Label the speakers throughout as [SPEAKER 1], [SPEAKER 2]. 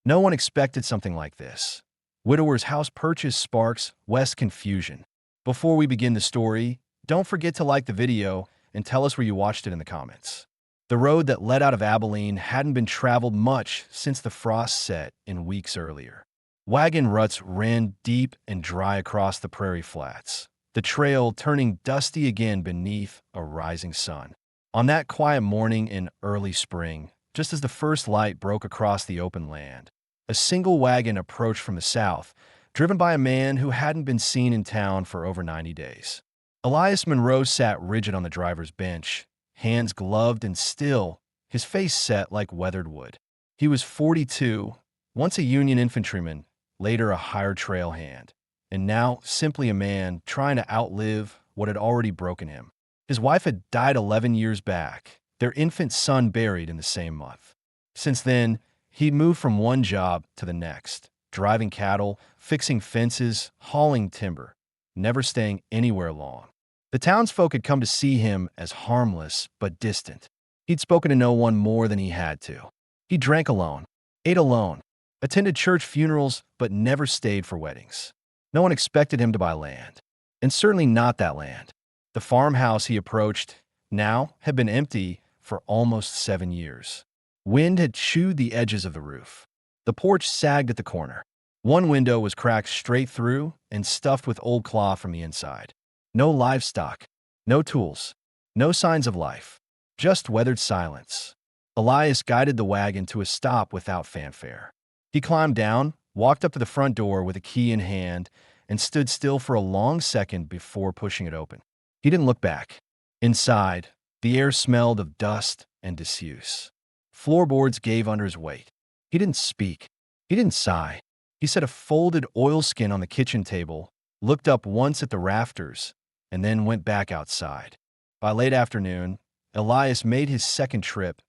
[SPEAKER 1] No one expected something like this. Widower's house purchase sparks West confusion. Before we begin the story, don't forget to like the video and tell us where you watched it in the comments. The road that led out of Abilene hadn't been traveled much since the frost set in weeks earlier. Wagon ruts ran deep and dry across the prairie flats, the trail turning dusty again beneath a rising sun. On that quiet morning in early spring, just as the first light broke across the open land, a single wagon approached from the south, driven by a man who hadn't been seen in town for over 90 days. Elias Monroe sat rigid on the driver's bench, hands gloved and still, his face set like weathered wood. He was 42, once a Union infantryman, later a hired trail hand, and now simply a man trying to outlive what had already broken him. His wife had died 11 years back, their infant son buried in the same month. Since then, he'd moved from one job to the next, driving cattle, fixing fences, hauling timber, never staying anywhere long. The townsfolk had come to see him as harmless but distant. He'd spoken to no one more than he had to. He drank alone, ate alone, attended church funerals, but never stayed for weddings. No one expected him to buy land, and certainly not that land. The farmhouse he approached now had been empty for almost 7 years. Wind had chewed the edges of the roof. The porch sagged at the corner. One window was cracked straight through and stuffed with old cloth from the inside. No livestock, no tools, no signs of life, just weathered silence. Elias guided the wagon to a stop without fanfare. He climbed down, walked up to the front door with a key in hand, and stood still for a long second before pushing it open. He didn't look back. Inside, the air smelled of dust and disuse. Floorboards gave under his weight. He didn't speak. He didn't sigh. He set a folded oilskin on the kitchen table, looked up once at the rafters, and then went back outside. By late afternoon, Elias made his second trip,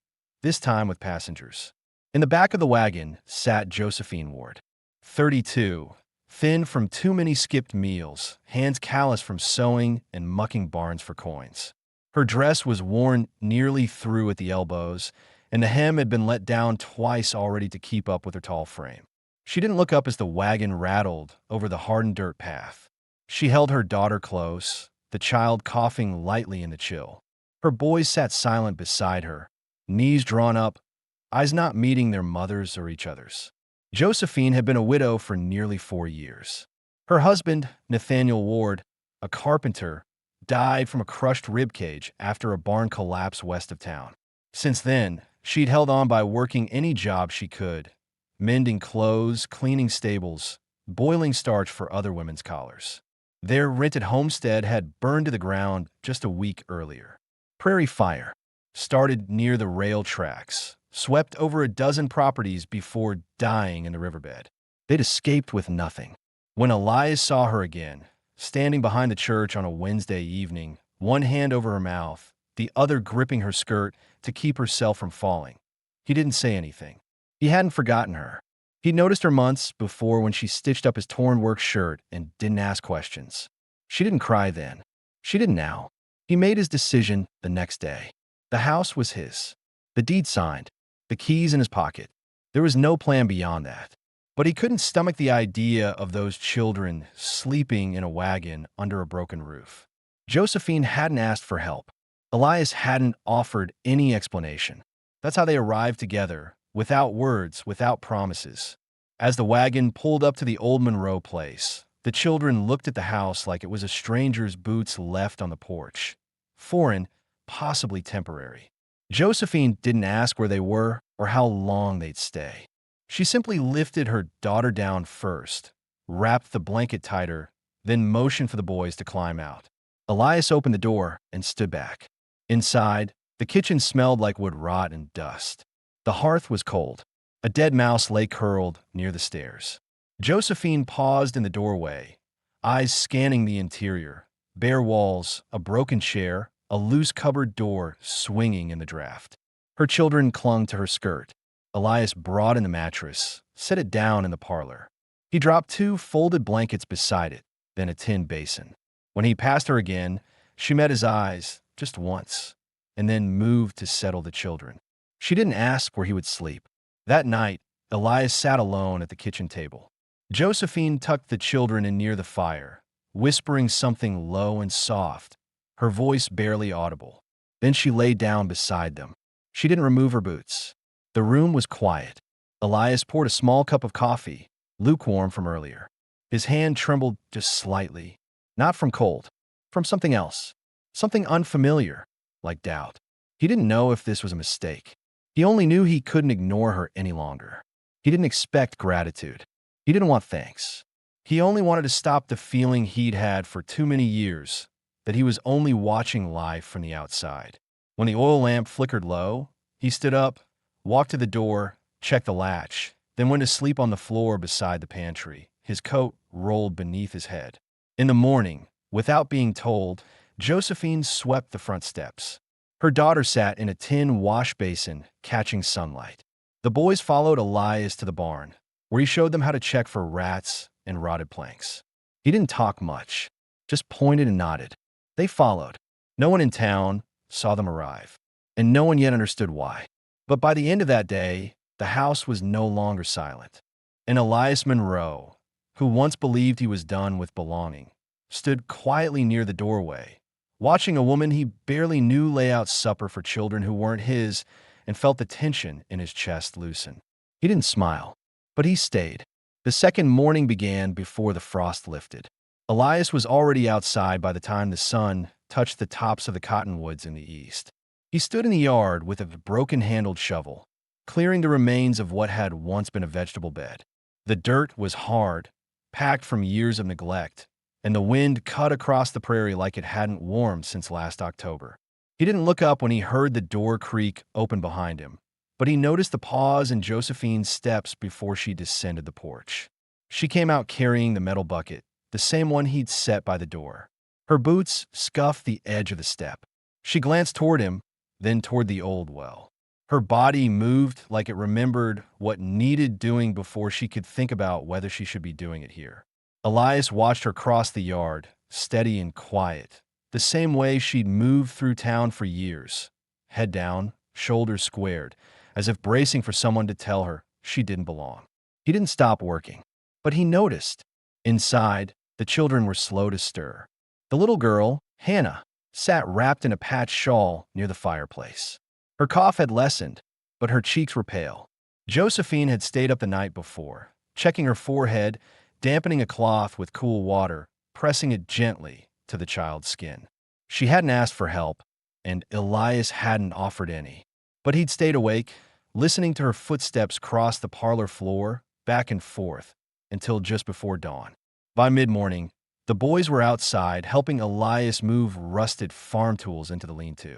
[SPEAKER 1] this time with passengers. In the back of the wagon sat Josephine Ward, 32, thin from too many skipped meals, hands calloused from sewing and mucking barns for coins. Her dress was worn nearly through at the elbows, and the hem had been let down twice already to keep up with her tall frame. She didn't look up as the wagon rattled over the hardened dirt path. She held her daughter close, the child coughing lightly in the chill. Her boys sat silent beside her, knees drawn up, eyes not meeting their mothers or each other's. Josephine had been a widow for nearly 4 years. Her husband, Nathaniel Ward, a carpenter, died from a crushed rib cage after a barn collapsed west of town. Since then, she'd held on by working any job she could, mending clothes, cleaning stables, boiling starch for other women's collars. Their rented homestead had burned to the ground just a week earlier. Prairie fire started near the rail tracks, swept over a dozen properties before dying in the riverbed. They'd escaped with nothing. When Elias saw her again, standing behind the church on a Wednesday evening, one hand over her mouth, the other gripping her skirt to keep herself from falling, he didn't say anything. He hadn't forgotten her. He'd noticed her months before when she stitched up his torn work shirt and didn't ask questions. She didn't cry then. She didn't now. He made his decision the next day. The house was his. The deed signed. The keys in his pocket. There was no plan beyond that. But he couldn't stomach the idea of those children sleeping in a wagon under a broken roof. Josephine hadn't asked for help. Elias hadn't offered any explanation. That's how they arrived together, without words, without promises. As the wagon pulled up to the old Monroe place, the children looked at the house like it was a stranger's boots left on the porch. Foreign, possibly temporary. Josephine didn't ask where they were or how long they'd stay. She simply lifted her daughter down first, wrapped the blanket tighter, then motioned for the boys to climb out. Elias opened the door and stood back. Inside, the kitchen smelled like wood rot and dust. The hearth was cold. A dead mouse lay curled near the stairs. Josephine paused in the doorway, eyes scanning the interior. Bare walls, a broken chair, a loose cupboard door swinging in the draft. Her children clung to her skirt. Elias brought in the mattress, set it down in the parlor. He dropped 2 folded blankets beside it, then a tin basin. When he passed her again, she met his eyes just once, and then moved to settle the children. She didn't ask where he would sleep. That night, Elias sat alone at the kitchen table. Josephine tucked the children in near the fire, whispering something low and soft, her voice barely audible. Then she lay down beside them. She didn't remove her boots. The room was quiet. Elias poured a small cup of coffee, lukewarm from earlier. His hand trembled just slightly, not from cold, from something else, something unfamiliar, like doubt. He didn't know if this was a mistake. He only knew he couldn't ignore her any longer. He didn't expect gratitude. He didn't want thanks. He only wanted to stop the feeling he'd had for too many years, that he was only watching life from the outside. When the oil lamp flickered low, he stood up, walked to the door, checked the latch, then went to sleep on the floor beside the pantry, his coat rolled beneath his head. In the morning, without being told, Josephine swept the front steps. Her daughter sat in a tin wash basin, catching sunlight. The boys followed Elias to the barn, where he showed them how to check for rats and rotted planks. He didn't talk much, just pointed and nodded. They followed. No one in town saw them arrive, and no one yet understood why. But by the end of that day, the house was no longer silent. And Elias Monroe, who once believed he was done with belonging, stood quietly near the doorway, watching a woman he barely knew lay out supper for children who weren't his, and felt the tension in his chest loosen. He didn't smile, but he stayed. The second morning began before the frost lifted. Elias was already outside by the time the sun touched the tops of the cottonwoods in the east. He stood in the yard with a broken-handled shovel, clearing the remains of what had once been a vegetable bed. The dirt was hard, packed from years of neglect, and the wind cut across the prairie like it hadn't warmed since last October. He didn't look up when he heard the door creak open behind him, but he noticed the pause in Josephine's steps before she descended the porch. She came out carrying the metal bucket, the same one he'd set by the door. Her boots scuffed the edge of the step. She glanced toward him, then toward the old well. Her body moved like it remembered what needed doing before she could think about whether she should be doing it here. Elias watched her cross the yard, steady and quiet, the same way she'd moved through town for years, head down, shoulders squared, as if bracing for someone to tell her she didn't belong. He didn't stop working, but he noticed. Inside, the children were slow to stir. The little girl, Hannah, sat wrapped in a patched shawl near the fireplace. Her cough had lessened, but her cheeks were pale. Josephine had stayed up the night before, checking her forehead, dampening a cloth with cool water, pressing it gently to the child's skin. She hadn't asked for help, and Elias hadn't offered any. But he'd stayed awake, listening to her footsteps cross the parlor floor, back and forth, until just before dawn. By mid-morning, the boys were outside helping Elias move rusted farm tools into the lean-to.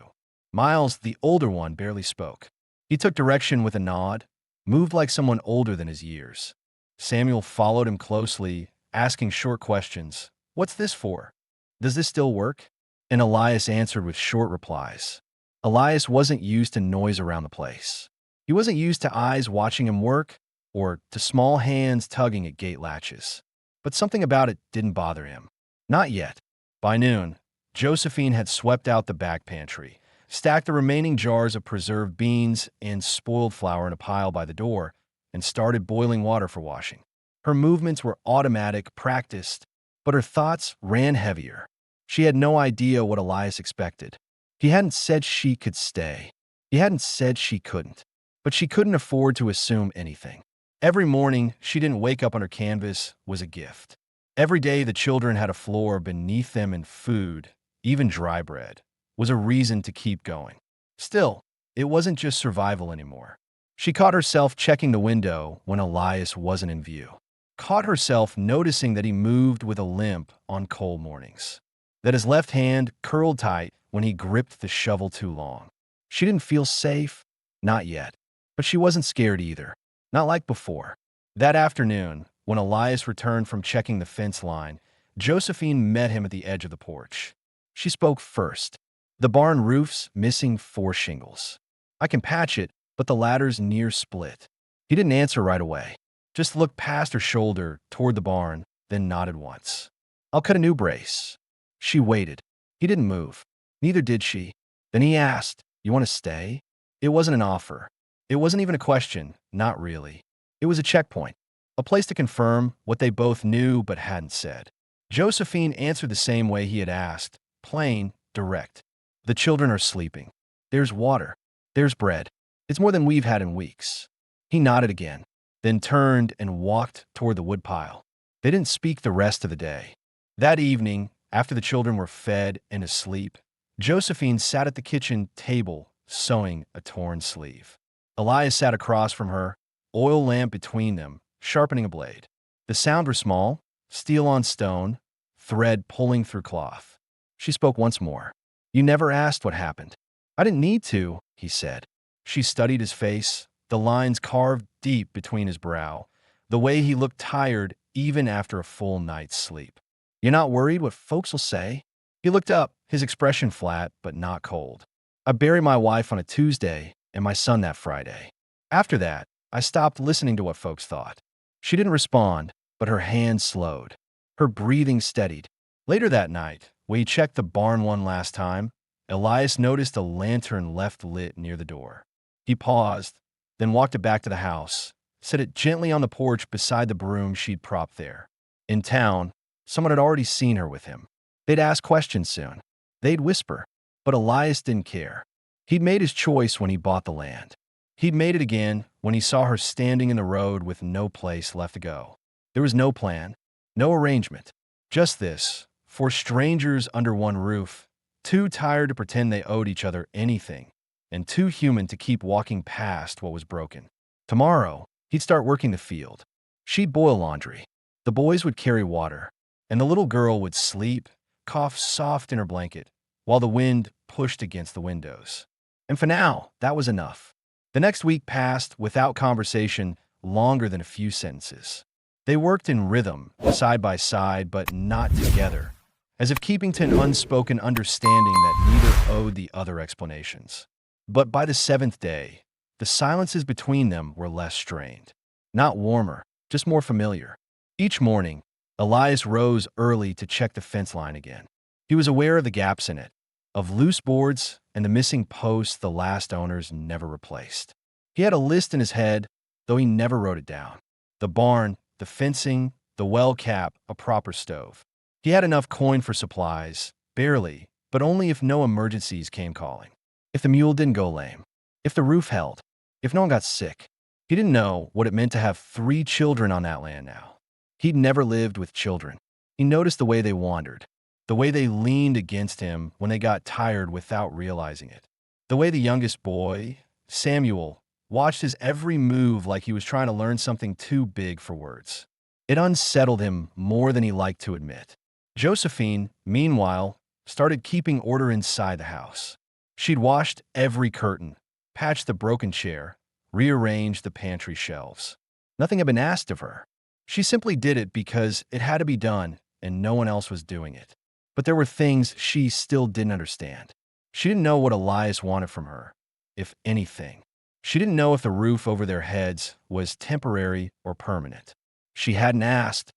[SPEAKER 1] Miles, the older one, barely spoke. He took direction with a nod, moved like someone older than his years. Samuel followed him closely, asking short questions. "What's this for? Does this still work?" And Elias answered with short replies. Elias wasn't used to noise around the place. He wasn't used to eyes watching him work or to small hands tugging at gate latches. But something about it didn't bother him. Not yet. By noon, Josephine had swept out the back pantry, stacked the remaining jars of preserved beans and spoiled flour in a pile by the door, and started boiling water for washing. Her movements were automatic, practiced, but her thoughts ran heavier. She had no idea what Elias expected. He hadn't said she could stay. He hadn't said she couldn't. But she couldn't afford to assume anything. Every morning, she didn't wake up under canvas was a gift. Every day the children had a floor beneath them and food, even dry bread, was a reason to keep going. Still, it wasn't just survival anymore. She caught herself checking the window when Elias wasn't in view. Caught herself noticing that he moved with a limp on cold mornings. That his left hand curled tight when he gripped the shovel too long. She didn't feel safe, not yet. But she wasn't scared either. Not like before. That afternoon, when Elias returned from checking the fence line, Josephine met him at the edge of the porch. She spoke first. "The barn roof's missing 4 shingles. I can patch it, but the ladder's near split." He didn't answer right away. Just looked past her shoulder toward the barn, then nodded once. "I'll cut a new brace." She waited. He didn't move. Neither did she. Then he asked, "You want to stay?" It wasn't an offer. It wasn't even a question, not really. It was a checkpoint, a place to confirm what they both knew but hadn't said. Josephine answered the same way he had asked, plain, direct. The children are sleeping. There's water. There's bread. It's more than we've had in weeks. He nodded again, then turned and walked toward the woodpile. They didn't speak the rest of the day. That evening, after the children were fed and asleep, Josephine sat at the kitchen table, sewing a torn sleeve. Elias sat across from her, oil lamp between them, sharpening a blade. The sound was small, steel on stone, thread pulling through cloth. She spoke once more. You never asked what happened. I didn't need to, he said. She studied his face, the lines carved deep between his brow, the way he looked tired even after a full night's sleep. You're not worried what folks will say? He looked up, his expression flat but not cold. I buried my wife on a Tuesday and my son that Friday. After that, I stopped listening to what folks thought. She didn't respond, but her hand slowed. Her breathing steadied. Later that night, when he checked the barn one last time, Elias noticed a lantern left lit near the door. He paused, then walked it back to the house, set it gently on the porch beside the broom she'd propped there. In town, someone had already seen her with him. They'd ask questions soon. They'd whisper, but Elias didn't care. He'd made his choice when he bought the land. He'd made it again when he saw her standing in the road with no place left to go. There was no plan, no arrangement, just this, for strangers under one roof, too tired to pretend they owed each other anything, and too human to keep walking past what was broken. Tomorrow, he'd start working the field. She'd boil laundry. The boys would carry water, and the little girl would sleep, cough soft in her blanket, while the wind pushed against the windows. And for now, that was enough. The next week passed without conversation longer than a few sentences. They worked in rhythm, side by side, but not together, as if keeping to an unspoken understanding that neither owed the other explanations. But by the seventh day, the silences between them were less strained. Not warmer, just more familiar. Each morning, Elias rose early to check the fence line again. He was aware of the gaps in it, of loose boards and the missing posts the last owners never replaced. He had a list in his head, though he never wrote it down. The barn, the fencing, the well cap, a proper stove. He had enough coin for supplies, barely, but only if no emergencies came calling. If the mule didn't go lame. If the roof held. If no one got sick. He didn't know what it meant to have 3 children on that land now. He'd never lived with children. He noticed the way they wandered, the way they leaned against him when they got tired without realizing it, the way the youngest boy, Samuel, watched his every move like he was trying to learn something too big for words. It unsettled him more than he liked to admit. Josephine, meanwhile, started keeping order inside the house. She'd washed every curtain, patched the broken chair, rearranged the pantry shelves. Nothing had been asked of her. She simply did it because it had to be done and no one else was doing it. But there were things she still didn't understand. She didn't know what Elias wanted from her, if anything. She didn't know if the roof over their heads was temporary or permanent. She hadn't asked,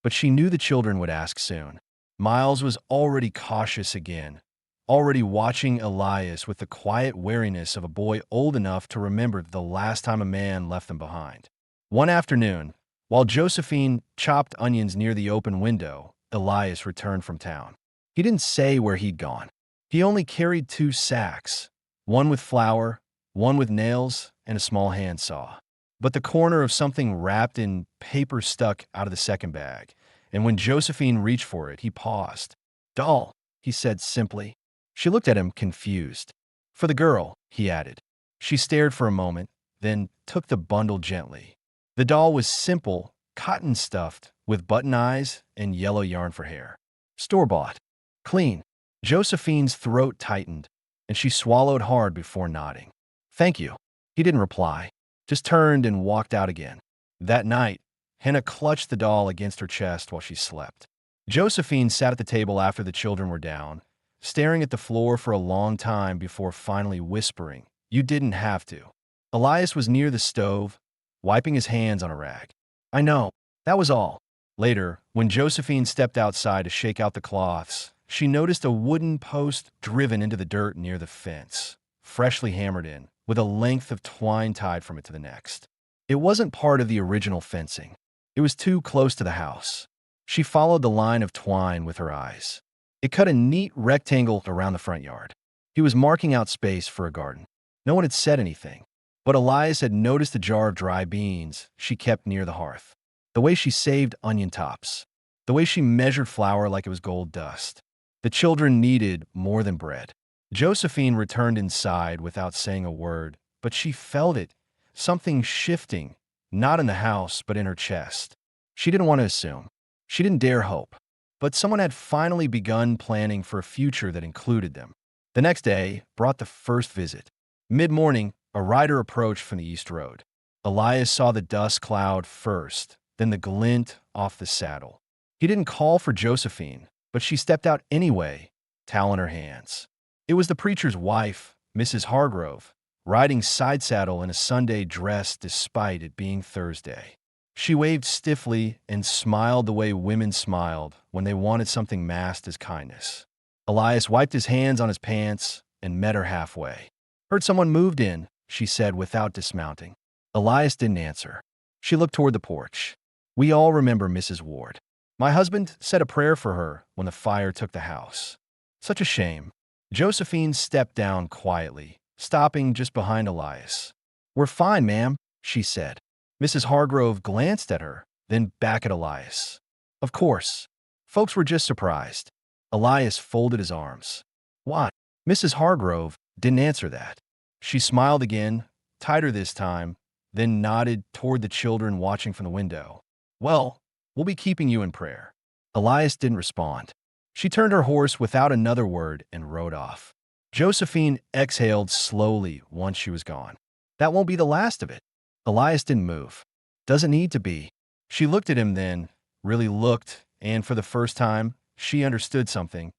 [SPEAKER 1] but she knew the children would ask soon. Miles was already cautious again, already watching Elias with the quiet wariness of a boy old enough to remember the last time a man left them behind. One afternoon, while Josephine chopped onions near the open window, Elias returned from town. He didn't say where he'd gone. He only carried 2 sacks, one with flour, one with nails, and a small handsaw. But the corner of something wrapped in paper stuck out of the second bag, and when Josephine reached for it, he paused. "Doll," he said simply. She looked at him, confused. "For the girl," he added. She stared for a moment, then took the bundle gently. The doll was simple, cotton-stuffed, with button eyes and yellow yarn for hair. Store-bought. Clean. Josephine's throat tightened, and she swallowed hard before nodding. "Thank you." He didn't reply, just turned and walked out again. That night, Hannah clutched the doll against her chest while she slept. Josephine sat at the table after the children were down, staring at the floor for a long time before finally whispering, "You didn't have to." Elias was near the stove, wiping his hands on a rag. "I know, that was all." Later, when Josephine stepped outside to shake out the cloths, she noticed a wooden post driven into the dirt near the fence, freshly hammered in, with a length of twine tied from it to the next. It wasn't part of the original fencing. It was too close to the house. She followed the line of twine with her eyes. It cut a neat rectangle around the front yard. He was marking out space for a garden. No one had said anything, but Elias had noticed a jar of dry beans she kept near the hearth. The way she saved onion tops. The way she measured flour like it was gold dust. The children needed more than bread. Josephine returned inside without saying a word, but she felt it, something shifting, not in the house, but in her chest. She didn't want to assume. She didn't dare hope. But someone had finally begun planning for a future that included them. The next day brought the first visit. Mid-morning, a rider approached from the east road. Elias saw the dust cloud first, then the glint off the saddle. He didn't call for Josephine, but she stepped out anyway, towel in her hands. It was the preacher's wife, Mrs. Hargrove, riding side saddle in a Sunday dress despite it being Thursday. She waved stiffly and smiled the way women smiled when they wanted something masked as kindness. Elias wiped his hands on his pants and met her halfway. "Heard someone moved in," she said without dismounting. Elias didn't answer. She looked toward the porch. "We all remember Mrs. Ward. My husband said a prayer for her when the fire took the house. Such a shame." Josephine stepped down quietly, stopping just behind Elias. "We're fine, ma'am," she said. Mrs. Hargrove glanced at her, then back at Elias. Of course. Folks were just surprised. Elias folded his arms. "What?" Mrs. Hargrove didn't answer that. She smiled again, tighter this time, then nodded toward the children watching from the window. "Well, we'll be keeping you in prayer." Elias didn't respond. She turned her horse without another word and rode off. Josephine exhaled slowly once she was gone. "That won't be the last of it." Elias didn't move. "Doesn't need to be." She looked at him then, really looked, and for the first time, she understood something.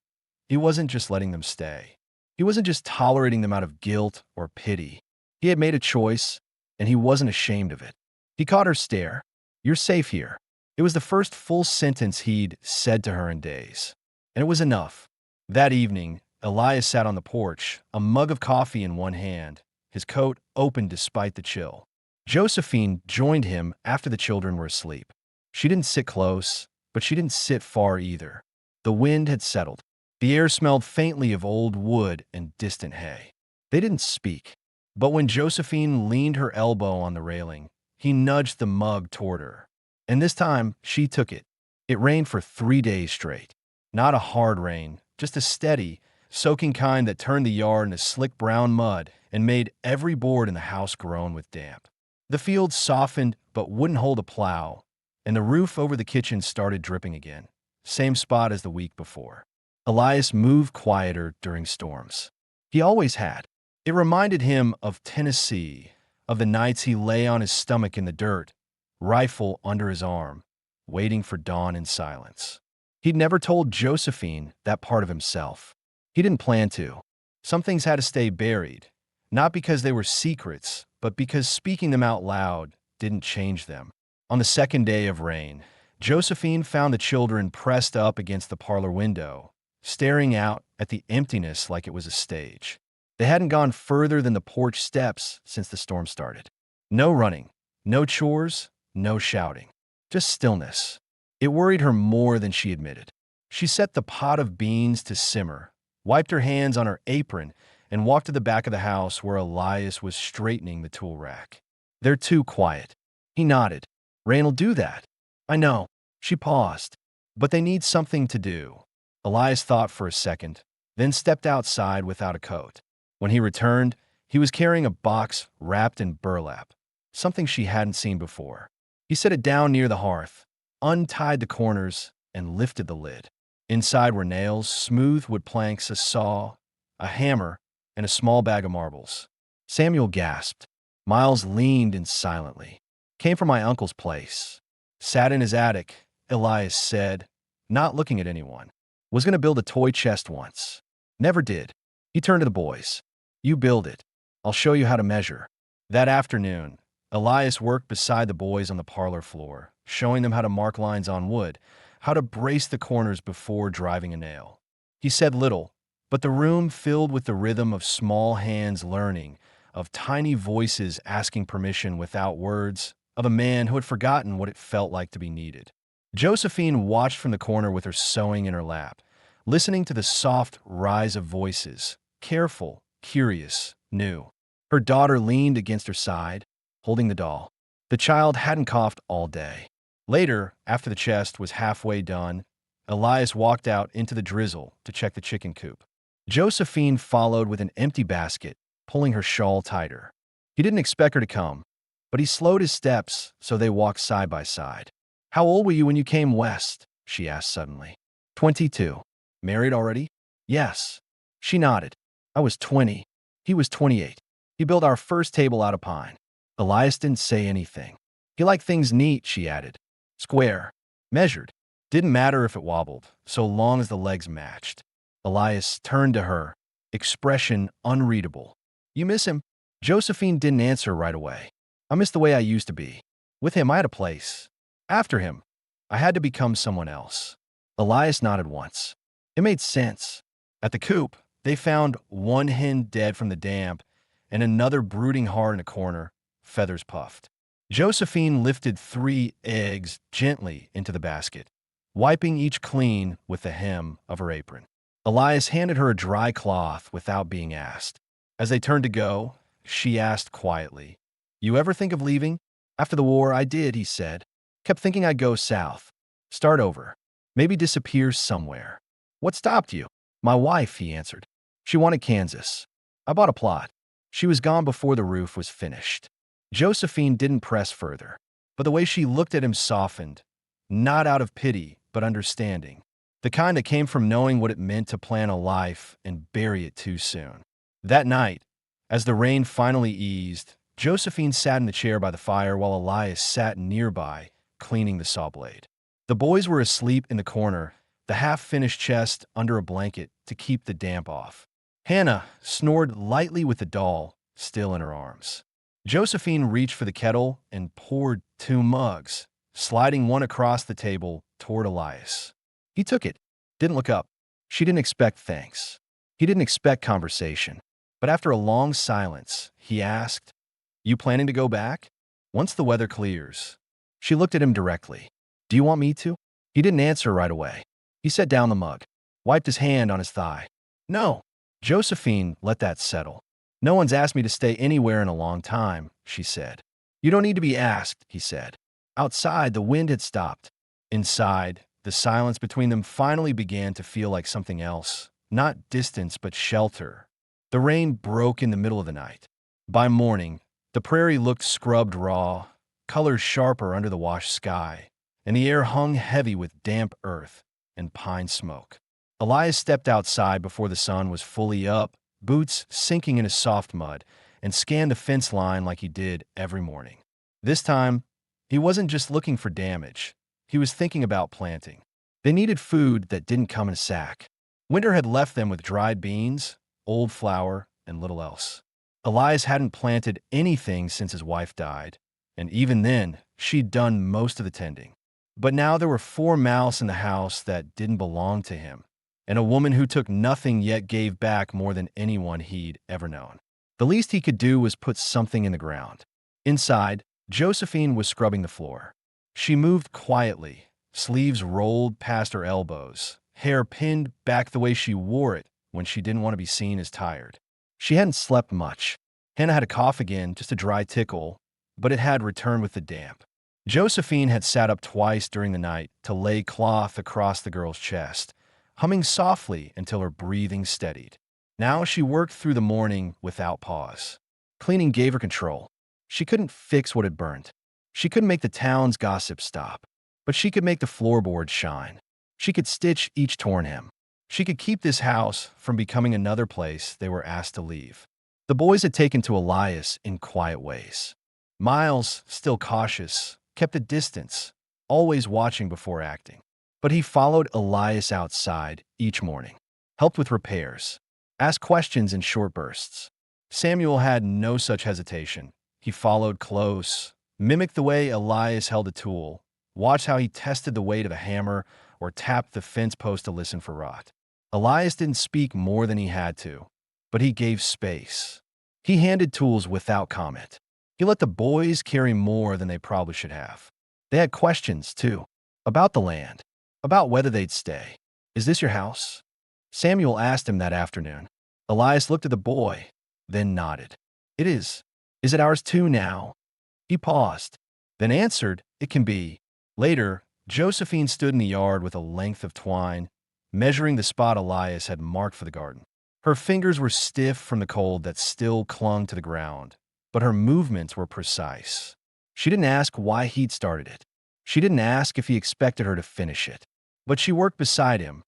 [SPEAKER 1] He wasn't just letting them stay. He wasn't just tolerating them out of guilt or pity. He had made a choice, and he wasn't ashamed of it. He caught her stare. "You're safe here." It was the first full sentence he'd said to her in days. And it was enough. That evening, Elias sat on the porch, a mug of coffee in one hand, his coat open despite the chill. Josephine joined him after the children were asleep. She didn't sit close, but she didn't sit far either. The wind had settled. The air smelled faintly of old wood and distant hay. They didn't speak. But when Josephine leaned her elbow on the railing, he nudged the mug toward her. And this time, she took it. It rained for 3 days straight. Not a hard rain, just a steady, soaking kind that turned the yard into slick brown mud and made every board in the house groan with damp. The fields softened but wouldn't hold a plow, and the roof over the kitchen started dripping again, same spot as the week before. Elias moved quieter during storms. He always had. It reminded him of Tennessee, of the nights he lay on his stomach in the dirt, rifle under his arm, waiting for dawn in silence. He'd never told Josephine that part of himself. He didn't plan to. Some things had to stay buried, not because they were secrets, but because speaking them out loud didn't change them. On the second day of rain, Josephine found the children pressed up against the parlor window, staring out at the emptiness like it was a stage. They hadn't gone further than the porch steps since the storm started. No running, no chores, no shouting, just stillness. It worried her more than she admitted. She set the pot of beans to simmer, wiped her hands on her apron, and walked to the back of the house where Elias was straightening the tool rack. "They're too quiet." He nodded. "Rain'll do that." "I know." She paused. "But they need something to do." Elias thought for a second, then stepped outside without a coat. When he returned, he was carrying a box wrapped in burlap, something she hadn't seen before. He set it down near the hearth, untied the corners, and lifted the lid. Inside were nails, smooth wood planks, a saw, a hammer, and a small bag of marbles. Samuel gasped. Miles leaned in silently. "Came from my uncle's place. Sat in his attic," Elias said, not looking at anyone. "Was going to build a toy chest once. Never did." He turned to the boys. "You build it. I'll show you how to measure." That afternoon, Elias worked beside the boys on the parlor floor, showing them how to mark lines on wood, how to brace the corners before driving a nail. He said little, but the room filled with the rhythm of small hands learning, of tiny voices asking permission without words, of a man who had forgotten what it felt like to be needed. Josephine watched from the corner with her sewing in her lap, listening to the soft rise of voices, careful, curious, new. Her daughter leaned against her side, holding the doll. The child hadn't coughed all day. Later, after the chest was halfway done, Elias walked out into the drizzle to check the chicken coop. Josephine followed with an empty basket, pulling her shawl tighter. He didn't expect her to come, but he slowed his steps so they walked side by side. "How old were you when you came west?" she asked suddenly. 22. "Married already?" "Yes." She nodded. "I was 20. He was 28. He built our first table out of pine." Elias didn't say anything. He liked things neat, she added. Square. Measured. Didn't matter if it wobbled, so long as the legs matched. Elias turned to her, expression unreadable. "You miss him?" Josephine didn't answer right away. "I miss the way I used to be. With him, I had a place. After him, I had to become someone else." Elias nodded once. It made sense. At the coop, they found one hen dead from the damp and another brooding hard in a corner, feathers puffed. Josephine lifted 3 eggs gently into the basket, wiping each clean with the hem of her apron. Elias handed her a dry cloth without being asked. As they turned to go, she asked quietly, "You ever think of leaving?" "After the war, I did," he said. "Kept thinking I'd go south. Start over. Maybe disappear somewhere." "What stopped you?" "My wife," he answered. "She wanted Kansas. I bought a plot." She was gone before the roof was finished. Josephine didn't press further, but the way she looked at him softened, not out of pity, but understanding. The kind that came from knowing what it meant to plan a life and bury it too soon. That night, as the rain finally eased, Josephine sat in the chair by the fire while Elias sat nearby, cleaning the saw blade. The boys were asleep in the corner, the half-finished chest under a blanket to keep the damp off. Hannah snored lightly with the doll still in her arms. Josephine reached for the kettle and poured 2 mugs, sliding one across the table toward Elias. He took it, didn't look up. She didn't expect thanks. He didn't expect conversation. But after a long silence, he asked, "You planning to go back?" "Once the weather clears." She looked at him directly. "Do you want me to?" He didn't answer right away. He set down the mug, wiped his hand on his thigh. "No." Josephine let that settle. "No one's asked me to stay anywhere in a long time," she said. "You don't need to be asked," he said. Outside, the wind had stopped. Inside, the silence between them finally began to feel like something else, not distance but shelter. The rain broke in the middle of the night. By morning, the prairie looked scrubbed raw, colors sharper under the washed sky, and the air hung heavy with damp earth and pine smoke. Elias stepped outside before the sun was fully up, boots sinking into soft mud, and scanned the fence line like he did every morning. This time, he wasn't just looking for damage. He was thinking about planting. They needed food that didn't come in a sack. Winter had left them with dried beans, old flour, and little else. Elias hadn't planted anything since his wife died, and even then, she'd done most of the tending. But now there were 4 mouths in the house that didn't belong to him, and a woman who took nothing yet gave back more than anyone he'd ever known. The least he could do was put something in the ground. Inside, Josephine was scrubbing the floor. She moved quietly, sleeves rolled past her elbows, hair pinned back the way she wore it when she didn't want to be seen as tired. She hadn't slept much. Hannah had a cough again, just a dry tickle, but it had returned with the damp. Josephine had sat up twice during the night to lay cloth across the girl's chest, humming softly until her breathing steadied. Now she worked through the morning without pause. Cleaning gave her control. She couldn't fix what had burnt. She couldn't make the town's gossip stop, but she could make the floorboards shine. She could stitch each torn hem. She could keep this house from becoming another place they were asked to leave. The boys had taken to Elias in quiet ways. Miles, still cautious, kept a distance, always watching before acting. But he followed Elias outside each morning, helped with repairs, asked questions in short bursts. Samuel had no such hesitation. He followed close, mimicked the way Elias held a tool, watched how he tested the weight of a hammer or tapped the fence post to listen for rot. Elias didn't speak more than he had to, but he gave space. He handed tools without comment. He let the boys carry more than they probably should have. They had questions, too, about the land, about whether they'd stay. "Is this your house?" Samuel asked him that afternoon. Elias looked at the boy, then nodded. "It is. Is it ours too now?" He paused, then answered, "It can be." Later, Josephine stood in the yard with a length of twine, measuring the spot Elias had marked for the garden. Her fingers were stiff from the cold that still clung to the ground, but her movements were precise. She didn't ask why he'd started it. She didn't ask if he expected her to finish it. But she worked beside him,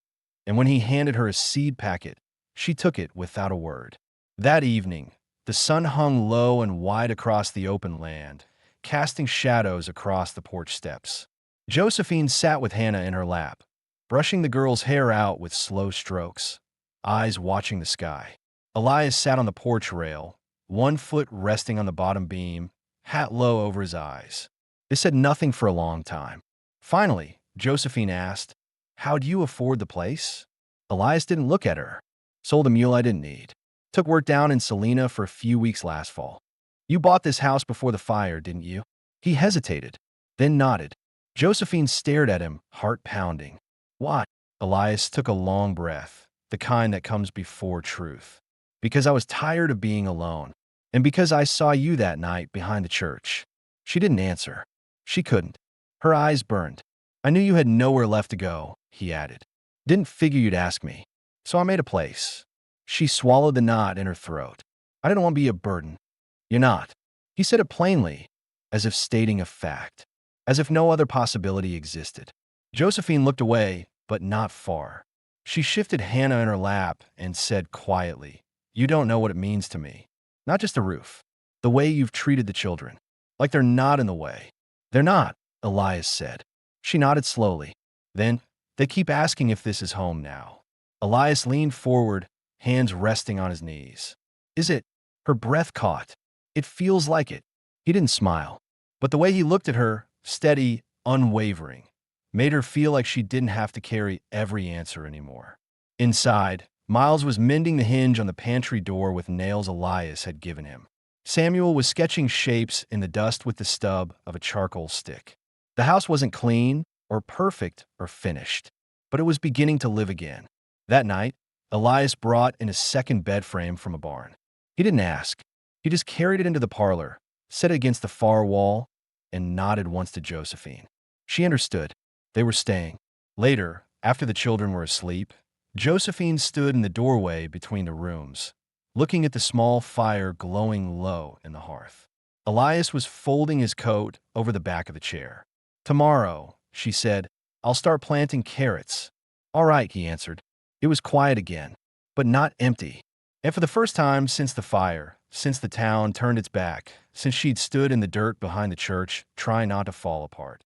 [SPEAKER 1] and when he handed her a seed packet, she took it without a word. That evening, the sun hung low and wide across the open land, casting shadows across the porch steps. Josephine sat with Hannah in her lap, brushing the girl's hair out with slow strokes, eyes watching the sky. Elias sat on the porch rail, one foot resting on the bottom beam, hat low over his eyes. They said nothing for a long time. Finally, Josephine asked, "How do you afford the place?" Elias didn't look at her. "Sold a mule I didn't need. Took work down in Salina for a few weeks last fall." "You bought this house before the fire, didn't you?" He hesitated, then nodded. Josephine stared at him, heart pounding. "Why?" Elias took a long breath, the kind that comes before truth. "Because I was tired of being alone, and because I saw you that night behind the church." She didn't answer. She couldn't. Her eyes burned. "I knew you had nowhere left to go," he added. "Didn't figure you'd ask me, so I made a place." She swallowed the knot in her throat. "I didn't want to be a burden." "You're not." He said it plainly, as if stating a fact, as if no other possibility existed. Josephine looked away, but not far. She shifted Hannah in her lap and said quietly, "You don't know what it means to me. Not just a roof. The way you've treated the children. Like they're not in the way." "They're not," Elias said. She nodded slowly. Then, "They keep asking if this is home now." Elias leaned forward, hands resting on his knees. "Is it?" Her breath caught. "It feels like it." He didn't smile, but the way he looked at her, steady, unwavering, made her feel like she didn't have to carry every answer anymore. Inside, Miles was mending the hinge on the pantry door with nails Elias had given him. Samuel was sketching shapes in the dust with the stub of a charcoal stick. The house wasn't clean or perfect or finished, but it was beginning to live again. That night, Elias brought in a second bed frame from a barn. He didn't ask. He just carried it into the parlor, set it against the far wall, and nodded once to Josephine. She understood. They were staying. Later, after the children were asleep, Josephine stood in the doorway between the rooms, looking at the small fire glowing low in the hearth. Elias was folding his coat over the back of the chair. "Tomorrow," she said, "I'll start planting carrots." "All right," he answered. It was quiet again, but not empty. And for the first time since the fire, since the town turned its back, since she'd stood in the dirt behind the church, trying not to fall apart,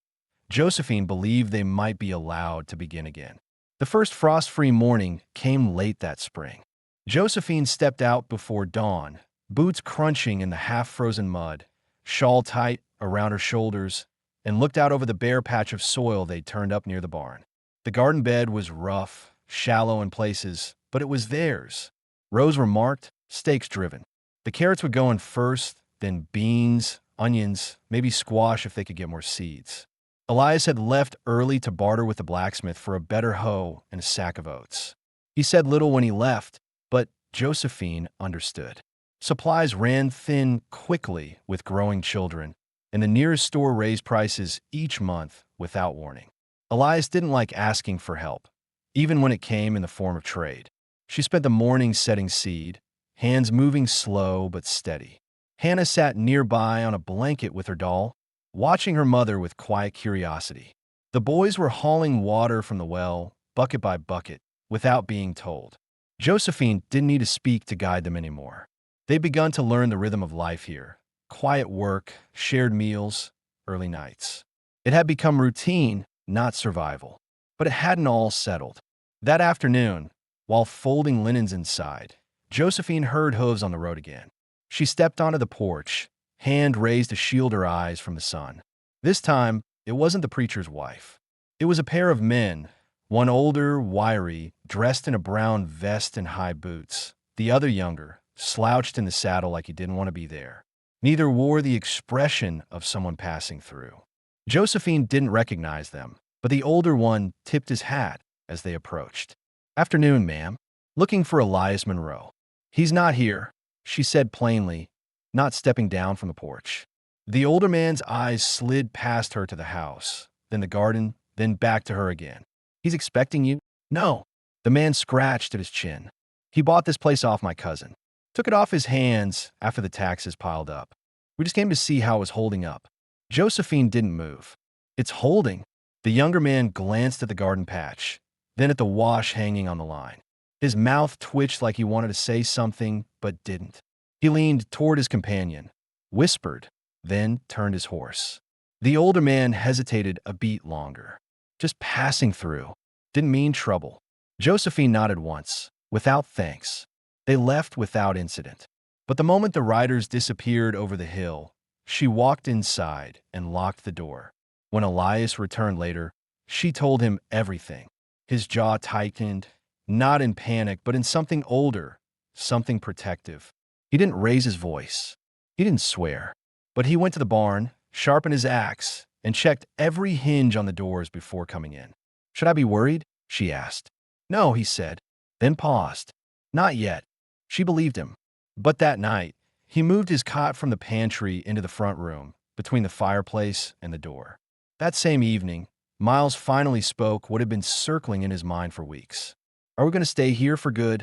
[SPEAKER 1] Josephine believed they might be allowed to begin again. The first frost-free morning came late that spring. Josephine stepped out before dawn, boots crunching in the half-frozen mud, shawl tight around her shoulders, and looked out over the bare patch of soil they'd turned up near the barn. The garden bed was rough, shallow in places, but it was theirs. Rows were marked, stakes driven. The carrots would go in first, then beans, onions, maybe squash if they could get more seeds. Elias had left early to barter with the blacksmith for a better hoe and a sack of oats. He said little when he left, but Josephine understood. Supplies ran thin quickly with growing children, and the nearest store raised prices each month without warning. Elias didn't like asking for help, even when it came in the form of trade. She spent the morning setting seed, hands moving slow but steady. Hannah sat nearby on a blanket with her doll, watching her mother with quiet curiosity. The boys were hauling water from the well, bucket by bucket, without being told. Josephine didn't need to speak to guide them anymore. They'd begun to learn the rhythm of life here. Quiet work, shared meals, early nights. It had become routine, not survival. But it hadn't all settled. That afternoon, while folding linens inside, Josephine heard hooves on the road again. She stepped onto the porch, hand raised to shield her eyes from the sun. This time, it wasn't the preacher's wife. It was a pair of men, one older, wiry, dressed in a brown vest and high boots, the other younger, slouched in the saddle like he didn't want to be there. Neither wore the expression of someone passing through. Josephine didn't recognize them, but the older one tipped his hat as they approached. "Afternoon, ma'am. Looking for Elias Monroe." "He's not here," she said plainly, not stepping down from the porch. The older man's eyes slid past her to the house, then the garden, then back to her again. "He's expecting you?" "No." The man scratched at his chin. "He bought this place off my cousin. Took it off his hands after the taxes piled up. We just came to see how it was holding up." Josephine didn't move. "It's holding." The younger man glanced at the garden patch, then at the wash hanging on the line. His mouth twitched like he wanted to say something, but didn't. He leaned toward his companion, whispered, then turned his horse. The older man hesitated a beat longer. "Just passing through. Didn't mean trouble." Josephine nodded once, without thanks. They left without incident. But the moment the riders disappeared over the hill, she walked inside and locked the door. When Elias returned later, she told him everything. His jaw tightened, not in panic, but in something older, something protective. He didn't raise his voice. He didn't swear. But he went to the barn, sharpened his axe, and checked every hinge on the doors before coming in. "Should I be worried?" she asked. "No," he said, then paused. "Not yet." She believed him. But that night, he moved his cot from the pantry into the front room, between the fireplace and the door. That same evening, Miles finally spoke what had been circling in his mind for weeks. "Are we going to stay here for good?"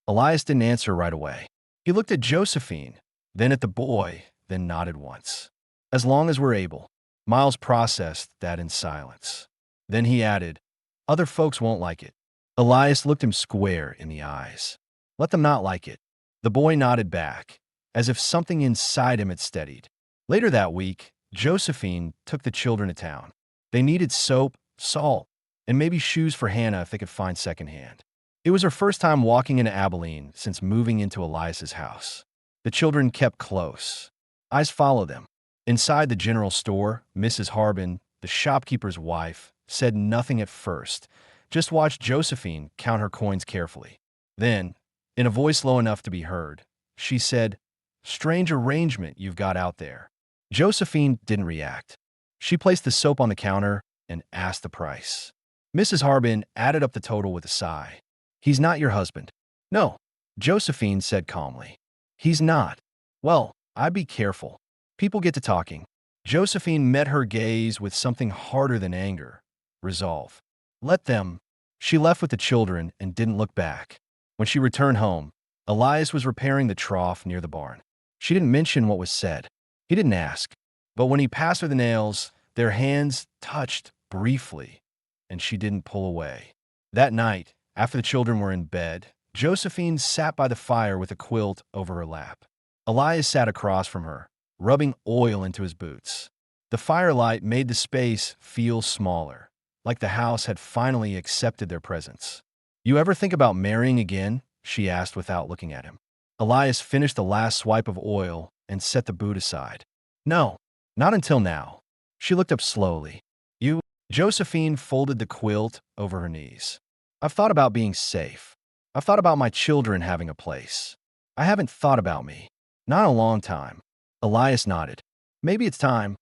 [SPEAKER 1] Elias didn't answer right away. He looked at Josephine, then at the boy, then nodded once. "As long as we're able." Miles processed that in silence. Then he added, "Other folks won't like it." Elias looked him square in the eyes. "Let them not like it." The boy nodded back, as if something inside him had steadied. Later that week, Josephine took the children to town. They needed soap, salt, and maybe shoes for Hannah if they could find secondhand. It was her first time walking into Abilene since moving into Elias's house. The children kept close. Eyes followed them. Inside the general store, Mrs. Harbin, the shopkeeper's wife, said nothing at first, just watched Josephine count her coins carefully. Then, in a voice low enough to be heard, she said, "Strange arrangement you've got out there." Josephine didn't react. She placed the soap on the counter and asked the price. Mrs. Harbin added up the total with a sigh. "He's not your husband." "No," Josephine said calmly. "He's not." "Well, I'd be careful. People get to talking." Josephine met her gaze with something harder than anger, resolve. "Let them." She left with the children and didn't look back. When she returned home, Elias was repairing the trough near the barn. She didn't mention what was said. He didn't ask. But when he passed her the nails, their hands touched briefly, and she didn't pull away. That night, after the children were in bed, Josephine sat by the fire with a quilt over her lap. Elias sat across from her, rubbing oil into his boots. The firelight made the space feel smaller, like the house had finally accepted their presence. "You ever think about marrying again?" she asked without looking at him. Elias finished the last swipe of oil and set the boot aside. "No, not until now." She looked up slowly. "You?" Josephine folded the quilt over her knees. "I've thought about being safe. I've thought about my children having a place. I haven't thought about me. Not in a long time." Elias nodded. "Maybe it's time."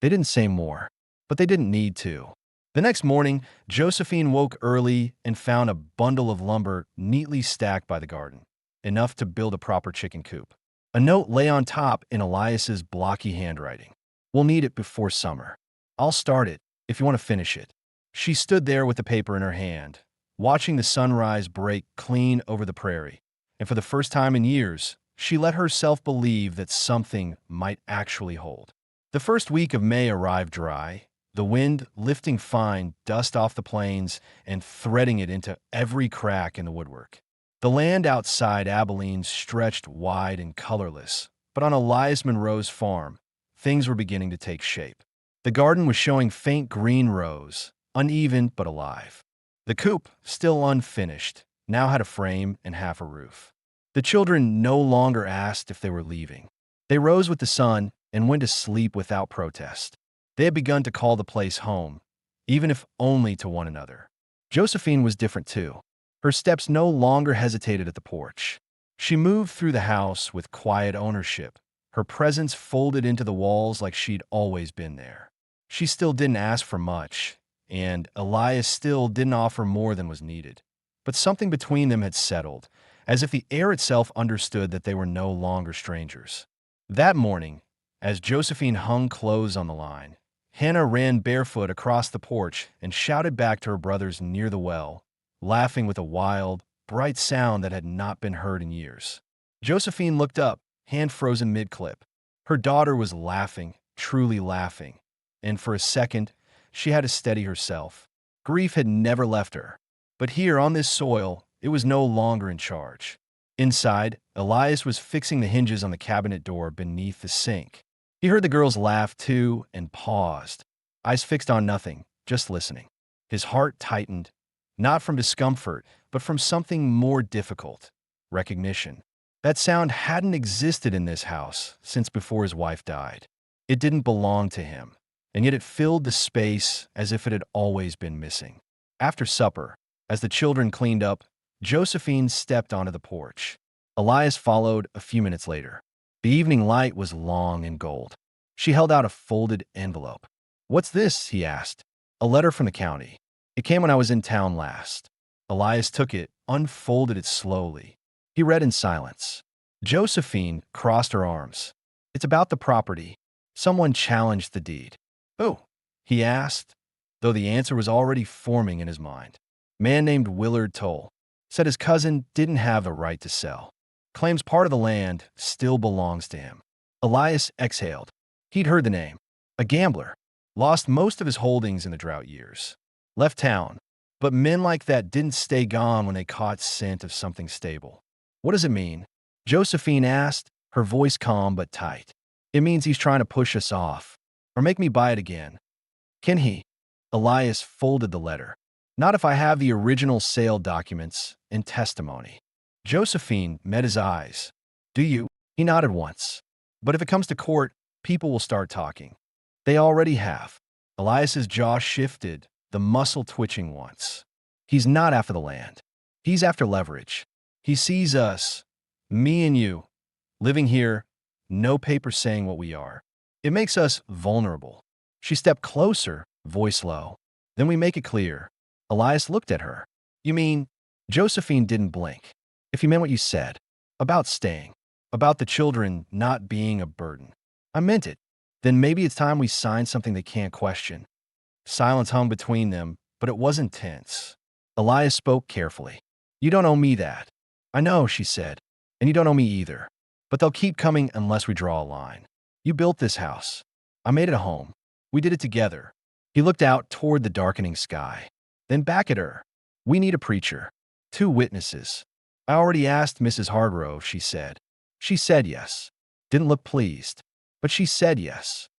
[SPEAKER 1] They didn't say more, but they didn't need to. The next morning, Josephine woke early and found a bundle of lumber neatly stacked by the garden, enough to build a proper chicken coop. A note lay on top in Elias's blocky handwriting. "We'll need it before summer. I'll start it if you want to finish it." She stood there with the paper in her hand, watching the sunrise break clean over the prairie, and for the first time in years, she let herself believe that something might actually hold. The first week of May arrived dry, the wind lifting fine dust off the plains and threading it into every crack in the woodwork. The land outside Abilene stretched wide and colorless, but on Elias Monroe's farm, things were beginning to take shape. The garden was showing faint green rows, uneven but alive. The coop, still unfinished, now had a frame and half a roof. The children no longer asked if they were leaving. They rose with the sun and went to sleep without protest. They had begun to call the place home, even if only to one another. Josephine was different too. Her steps no longer hesitated at the porch. She moved through the house with quiet ownership, her presence folded into the walls like she'd always been there. She still didn't ask for much, and Elias still didn't offer more than was needed. But something between them had settled, as if the air itself understood that they were no longer strangers. That morning, as Josephine hung clothes on the line, Hannah ran barefoot across the porch and shouted back to her brothers near the well, laughing with a wild, bright sound that had not been heard in years. Josephine looked up, hand frozen mid-clip. Her daughter was laughing, truly laughing, and for a second, she had to steady herself. Grief had never left her, but here on this soil, it was no longer in charge. Inside, Elias was fixing the hinges on the cabinet door beneath the sink. He heard the girls laugh too and paused, eyes fixed on nothing, just listening. His heart tightened, not from discomfort, but from something more difficult: recognition. That sound hadn't existed in this house since before his wife died. It didn't belong to him, and yet it filled the space as if it had always been missing. After supper, as the children cleaned up, Josephine stepped onto the porch. Elias followed a few minutes later. The evening light was long and gold. She held out a folded envelope. "What's this?" he asked. "A letter from the county. It came when I was in town last." Elias took it, unfolded it slowly. He read in silence. Josephine crossed her arms. "It's about the property. Someone challenged the deed." "Who?" he asked, though the answer was already forming in his mind. "Man named Willard Toll. Said his cousin didn't have the right to sell. Claims part of the land still belongs to him." Elias exhaled. He'd heard the name. A gambler. Lost most of his holdings in the drought years. Left town. But men like that didn't stay gone when they caught scent of something stable. "What does it mean?" Josephine asked, her voice calm but tight. "It means he's trying to push us off, or make me buy it again." "Can he?" Elias folded the letter. "Not if I have the original sale documents and testimony." Josephine met his eyes. "Do you?" He nodded once. "But if it comes to court, people will start talking." "They already have." Elias's jaw shifted, the muscle twitching once. "He's not after the land. He's after leverage. He sees us, me and you, living here, no paper saying what we are. It makes us vulnerable." She stepped closer, voice low. "Then we make it clear." Elias looked at her. "You mean?" Josephine didn't blink. "If you meant what you said. About staying. About the children not being a burden." "I meant it." "Then maybe it's time we sign something they can't question." Silence hung between them, but it wasn't tense. Elias spoke carefully. "You don't owe me that." "I know," she said, "and you don't owe me either. But they'll keep coming unless we draw a line. You built this house. I made it a home. We did it together." He looked out toward the darkening sky, then back at her. "We need a preacher. 2 witnesses. I already asked Mrs. Hargrove," she said. "She said yes." Didn't look pleased, but she said yes.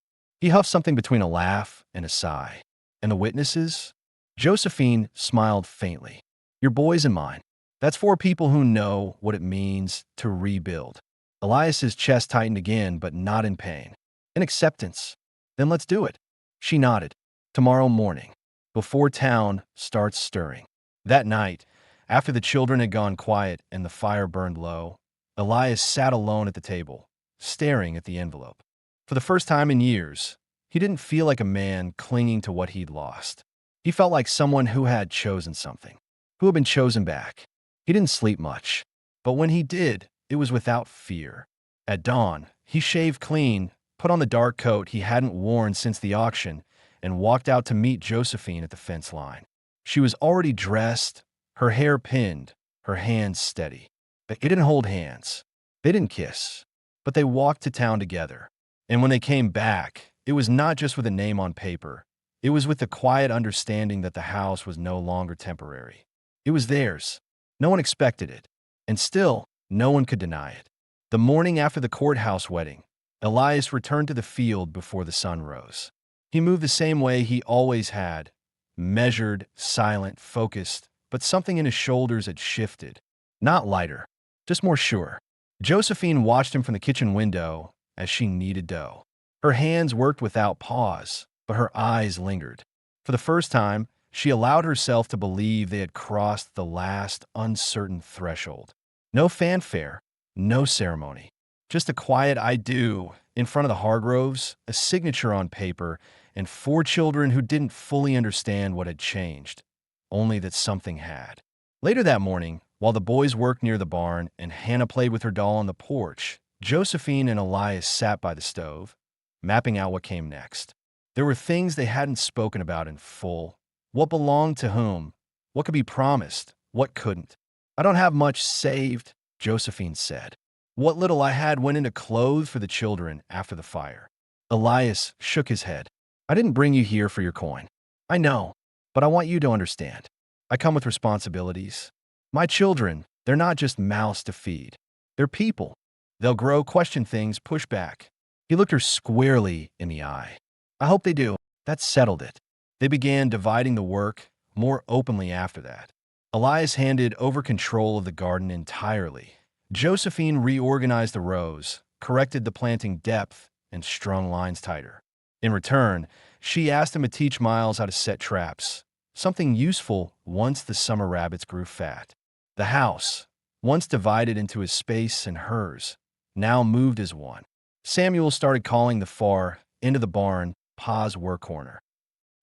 [SPEAKER 1] He huffed something between a laugh and a sigh. "And the witnesses?" Josephine smiled faintly. "Your boys and mine. That's 4 people who know what it means to rebuild." Elias's chest tightened again, but not in pain. "In acceptance." "Then let's do it." She nodded. "Tomorrow morning, before town starts stirring." That night, after the children had gone quiet and the fire burned low, Elias sat alone at the table, staring at the envelope. For the first time in years, he didn't feel like a man clinging to what he'd lost. He felt like someone who had chosen something, who had been chosen back. He didn't sleep much, but when he did, it was without fear. At dawn, he shaved clean, put on the dark coat he hadn't worn since the auction, and walked out to meet Josephine at the fence line. She was already dressed, her hair pinned, her hands steady. They didn't hold hands. They didn't kiss. But they walked to town together. And when they came back, it was not just with a name on paper. It was with the quiet understanding that the house was no longer temporary. It was theirs. No one expected it. And still, no one could deny it. The morning after the courthouse wedding, Elias returned to the field before the sun rose. He moved the same way he always had, measured, silent, focused, but something in his shoulders had shifted. Not lighter, just more sure. Josephine watched him from the kitchen window as she kneaded dough. Her hands worked without pause, but her eyes lingered. For the first time, she allowed herself to believe they had crossed the last uncertain threshold. No fanfare, No ceremony. Just a quiet "I do" in front of the Hargroves, a signature on paper, and 4 children who didn't fully understand what had changed, only that something had. Later that morning, while the boys worked near the barn and Hannah played with her doll on the porch, Josephine and Elias sat by the stove, mapping out what came next. There were things they hadn't spoken about in full. What belonged to whom? What could be promised? What couldn't? "I don't have much saved," Josephine said. "What little I had went into clothes for the children after the fire." Elias shook his head. "I didn't bring you here for your coin. I know, but I want you to understand. I come with responsibilities. My children, they're not just mouths to feed. They're people. They'll grow, question things, push back." He looked her squarely in the eye. "I hope they do." That settled it. They began dividing the work more openly after that. Elias handed over control of the garden entirely. Josephine reorganized the rows, corrected the planting depth, and strung lines tighter. In return, she asked him to teach Miles how to set traps, something useful once the summer rabbits grew fat. The house, once divided into his space and hers, now moved as one. Samuel started calling the far end of the barn Pa's work corner.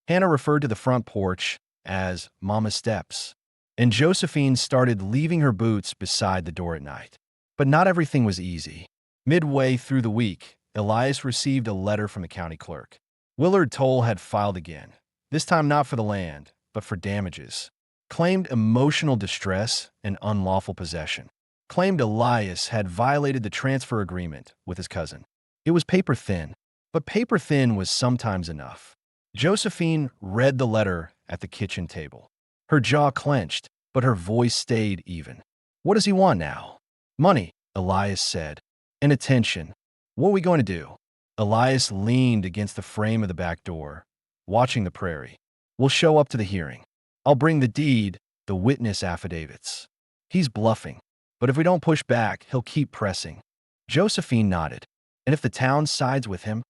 [SPEAKER 1] Hannah referred to the front porch as Mama's steps, and Josephine started leaving her boots beside the door at night. But not everything was easy. Midway through the week, Elias received a letter from the county clerk. Willard Toll had filed again, this time not for the land, but for damages. Claimed emotional distress and unlawful possession. Claimed Elias had violated the transfer agreement with his cousin. It was paper thin, but paper thin was sometimes enough. Josephine read the letter at the kitchen table. Her jaw clenched, but her voice stayed even. "What does he want now?" "Money," Elias said, "and attention. What are we going to do?" Elias leaned against the frame of the back door, watching the prairie. "We'll show up to the hearing. I'll bring the deed, the witness affidavits. He's bluffing, but if we don't push back, he'll keep pressing." Josephine nodded. "And if the town sides with him?"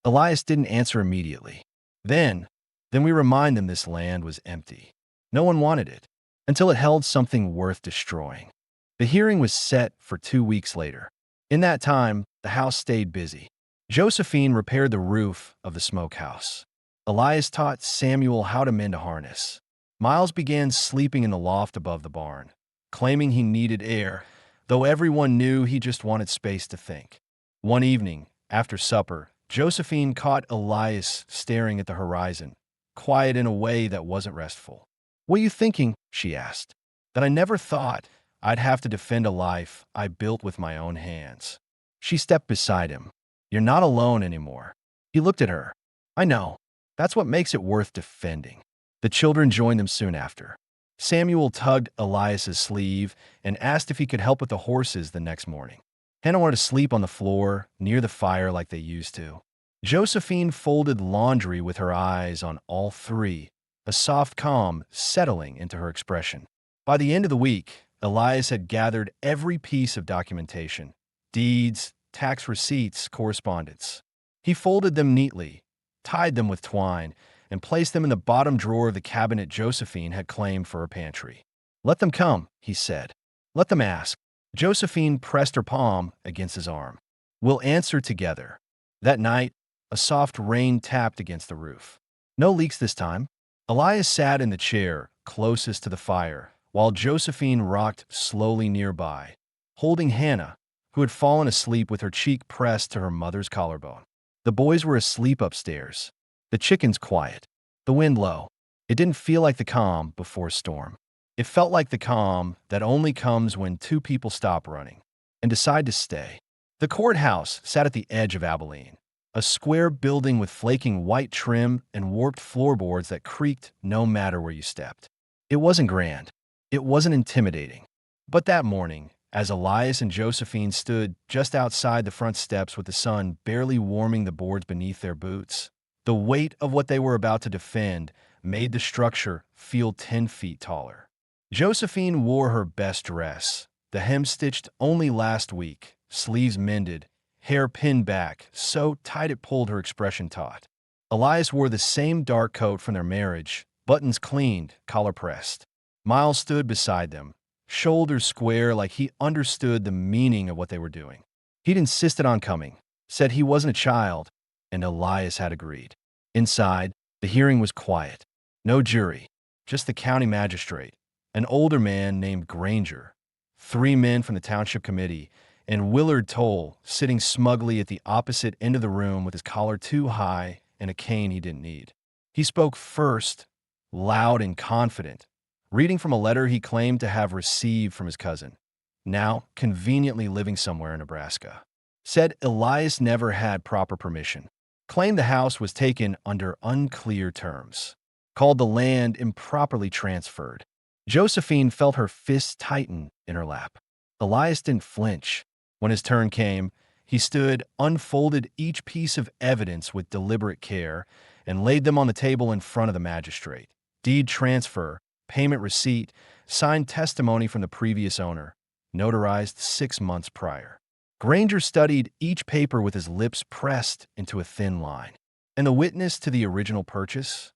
[SPEAKER 1] Elias didn't answer immediately. Then we remind them this land was empty. No one wanted it, until it held something worth destroying. The hearing was set for 2 weeks later. In that time, the house stayed busy. Josephine repaired the roof of the smokehouse. Elias taught Samuel how to mend a harness. Miles began sleeping in the loft above the barn, claiming he needed air, though everyone knew he just wanted space to think. One evening, after supper, Josephine caught Elias staring at the horizon, quiet in a way that wasn't restful. "What are you thinking?" she asked. "That I never thought I'd have to defend a life I built with my own hands." She stepped beside him. "You're not alone anymore." He looked at her. "I know. That's what makes it worth defending." The children joined them soon after. Samuel tugged Elias's sleeve and asked if he could help with the horses the next morning. Hannah wanted to sleep on the floor near the fire like they used to. Josephine folded laundry with her eyes on all 3, a soft calm settling into her expression. By the end of the week, Elias had gathered every piece of documentation: deeds, tax receipts, correspondence. He folded them neatly, tied them with twine, and placed them in the bottom drawer of the cabinet Josephine had claimed for her pantry. "Let them come," he said. "Let them ask." Josephine pressed her palm against his arm. "We'll answer together." That night, a soft rain tapped against the roof. No leaks this time. Elias sat in the chair closest to the fire, while Josephine rocked slowly nearby, holding Hannah, who had fallen asleep with her cheek pressed to her mother's collarbone. The boys were asleep upstairs, the chickens quiet, the wind low. It didn't feel like the calm before a storm. It felt like the calm that only comes when 2 people stop running and decide to stay. The courthouse sat at the edge of Abilene, a square building with flaking white trim and warped floorboards that creaked no matter where you stepped. It wasn't grand. It wasn't intimidating. But that morning, as Elias and Josephine stood just outside the front steps with the sun barely warming the boards beneath their boots, the weight of what they were about to defend made the structure feel 10 feet taller. Josephine wore her best dress, the hem stitched only last week, sleeves mended, hair pinned back so tight it pulled her expression taut. Elias wore the same dark coat from their marriage, buttons cleaned, collar pressed. Miles stood beside them, shoulders square like he understood the meaning of what they were doing. He'd insisted on coming, said he wasn't a child, and Elias had agreed. Inside, the hearing was quiet. No jury, just the county magistrate, an older man named Granger, 3 men from the township committee, and Willard Toll sitting smugly at the opposite end of the room with his collar too high and a cane he didn't need. He spoke first, loud and confident, reading from a letter he claimed to have received from his cousin, now conveniently living somewhere in Nebraska. Said Elias never had proper permission, claimed the house was taken under unclear terms, called the land improperly transferred. Josephine felt her fists tighten in her lap. Elias didn't flinch. When his turn came, he stood, unfolded each piece of evidence with deliberate care, and laid them on the table in front of the magistrate. Deed transfer, payment receipt, signed testimony from the previous owner, notarized 6 months prior. Granger studied each paper with his lips pressed into a thin line. And the witness to the original purchase?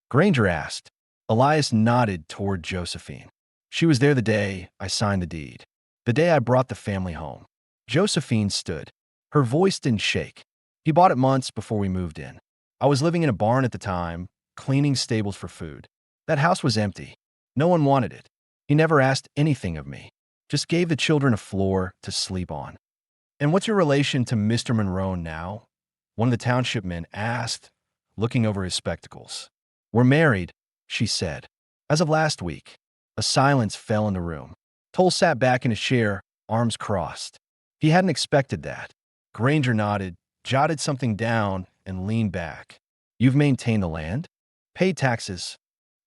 [SPEAKER 1] Granger asked. Elias nodded toward Josephine. She was there the day I signed the deed, the day I brought the family home. Josephine stood. Her voice didn't shake. He bought it months before we moved in. I was living in a barn at the time, cleaning stables for food. That house was empty. No one wanted it. He never asked anything of me, just gave the children a floor to sleep on. And what's your relation to Mr. Monroe now? One of the township men asked, looking over his spectacles. We're married, she said. As of last week. A silence fell in the room. Toll sat back in his chair, arms crossed. He hadn't expected that. Granger nodded, jotted something down, and leaned back. You've maintained the land? Paid taxes?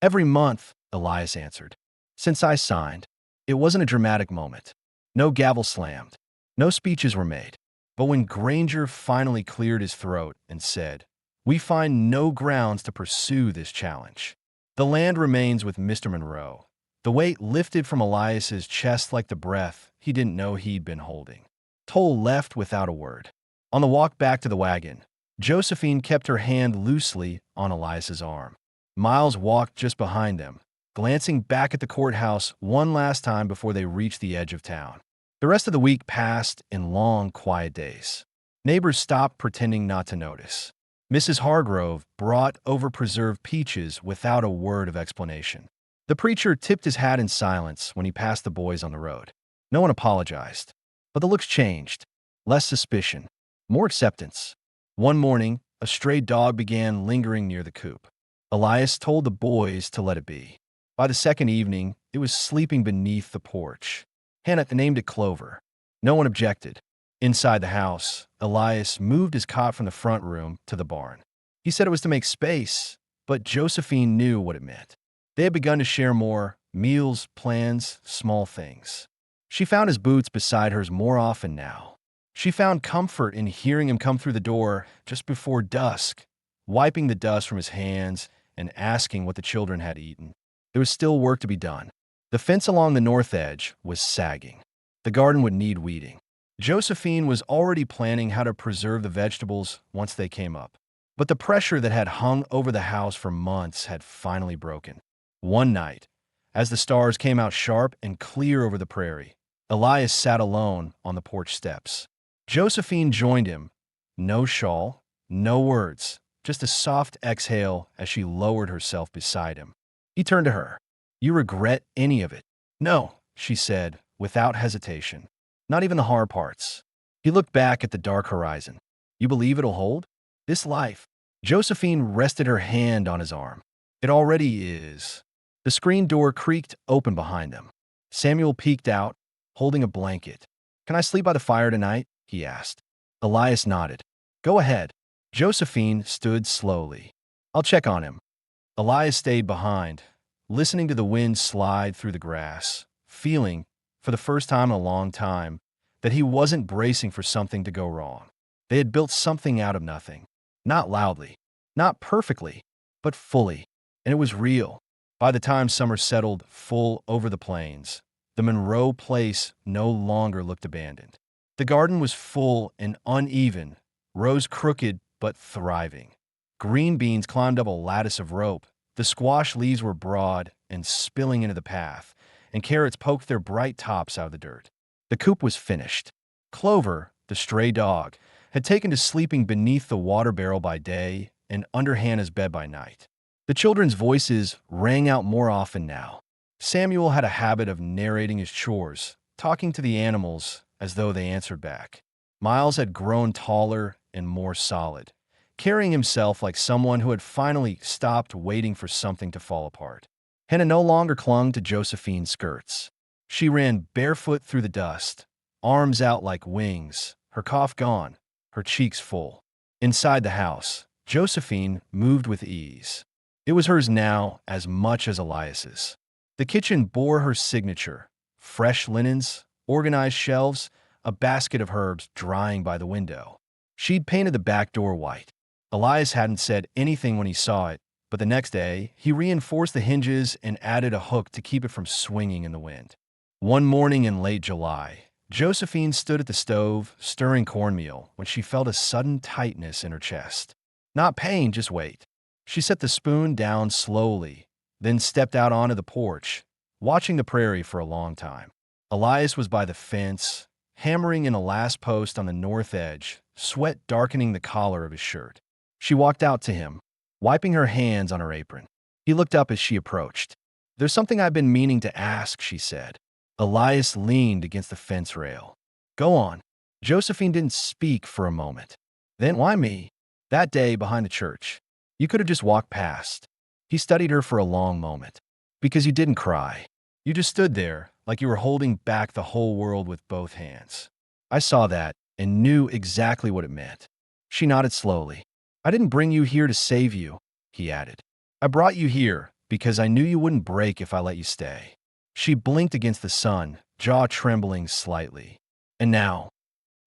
[SPEAKER 1] Every month, Elias answered. Since I signed. It wasn't a dramatic moment. No gavel slammed. No speeches were made. But when Granger finally cleared his throat and said, we find no grounds to pursue this challenge. The land remains with Mr. Monroe. The weight lifted from Elias's chest like the breath he didn't know he'd been holding. Toll left without a word. On the walk back to the wagon, Josephine kept her hand loosely on Elias's arm. Miles walked just behind them, glancing back at the courthouse one last time before they reached the edge of town. The rest of the week passed in long, quiet days. Neighbors stopped pretending not to notice. Mrs. Hargrove brought over-preserved peaches without a word of explanation. The preacher tipped his hat in silence when he passed the boys on the road. No one apologized. But the looks changed. Less suspicion. More acceptance. One morning, a stray dog began lingering near the coop. Elias told the boys to let it be. By the second evening, it was sleeping beneath the porch. Hannah named it Clover. No one objected. Inside the house, Elias moved his cot from the front room to the barn. He said it was to make space, but Josephine knew what it meant. They had begun to share more meals, plans, small things. She found his boots beside hers more often now. She found comfort in hearing him come through the door just before dusk, wiping the dust from his hands and asking what the children had eaten. There was still work to be done. The fence along the north edge was sagging. The garden would need weeding. Josephine was already planning how to preserve the vegetables once they came up. But the pressure that had hung over the house for months had finally broken. One night, as the stars came out sharp and clear over the prairie, Elias sat alone on the porch steps. Josephine joined him. No shawl, no words, just a soft exhale as she lowered herself beside him. He turned to her. You regret any of it? No, she said, without hesitation. Not even the hard parts. He looked back at the dark horizon. You believe it'll hold? This life. Josephine rested her hand on his arm. It already is. The screen door creaked open behind them. Samuel peeked out, holding a blanket. Can I sleep by the fire tonight? He asked. Elias nodded. Go ahead. Josephine stood slowly. I'll check on him. Elias stayed behind, listening to the wind slide through the grass, feeling, for the first time in a long time, that he wasn't bracing for something to go wrong. They had built something out of nothing. Not loudly, not perfectly, but fully. And it was real. By the time summer settled full over the plains, the Monroe place no longer looked abandoned. The garden was full and uneven, rose crooked but thriving. Green beans climbed up a lattice of rope. The squash leaves were broad and spilling into the path, and carrots poked their bright tops out of the dirt. The coop was finished. Clover, the stray dog, had taken to sleeping beneath the water barrel by day and under Hannah's bed by night. The children's voices rang out more often now. Samuel had a habit of narrating his chores, talking to the animals as though they answered back. Miles had grown taller and more solid, carrying himself like someone who had finally stopped waiting for something to fall apart. Hannah no longer clung to Josephine's skirts. She ran barefoot through the dust, arms out like wings, her cough gone, her cheeks full. Inside the house, Josephine moved with ease. It was hers now as much as Elias's. The kitchen bore her signature: fresh linens, organized shelves, a basket of herbs drying by the window. She'd painted the back door white. Elias hadn't said anything when he saw it, but the next day, he reinforced the hinges and added a hook to keep it from swinging in the wind. One morning in late July, Josephine stood at the stove, stirring cornmeal, when she felt a sudden tightness in her chest. Not pain, just weight. She set the spoon down slowly, then stepped out onto the porch, watching the prairie for a long time. Elias was by the fence, hammering in a last post on the north edge, sweat darkening the collar of his shirt. She walked out to him, wiping her hands on her apron. He looked up as she approached. "There's something I've been meaning to ask," she said. Elias leaned against the fence rail. "Go on." Josephine didn't speak for a moment. "Then why me?" "That day behind the church. You could have just walked past." He studied her for a long moment. "Because you didn't cry. You just stood there, like you were holding back the whole world with both hands. I saw that and knew exactly what it meant." She nodded slowly. "I didn't bring you here to save you," he added. "I brought you here because I knew you wouldn't break if I let you stay." She blinked against the sun, jaw trembling slightly. "And now?"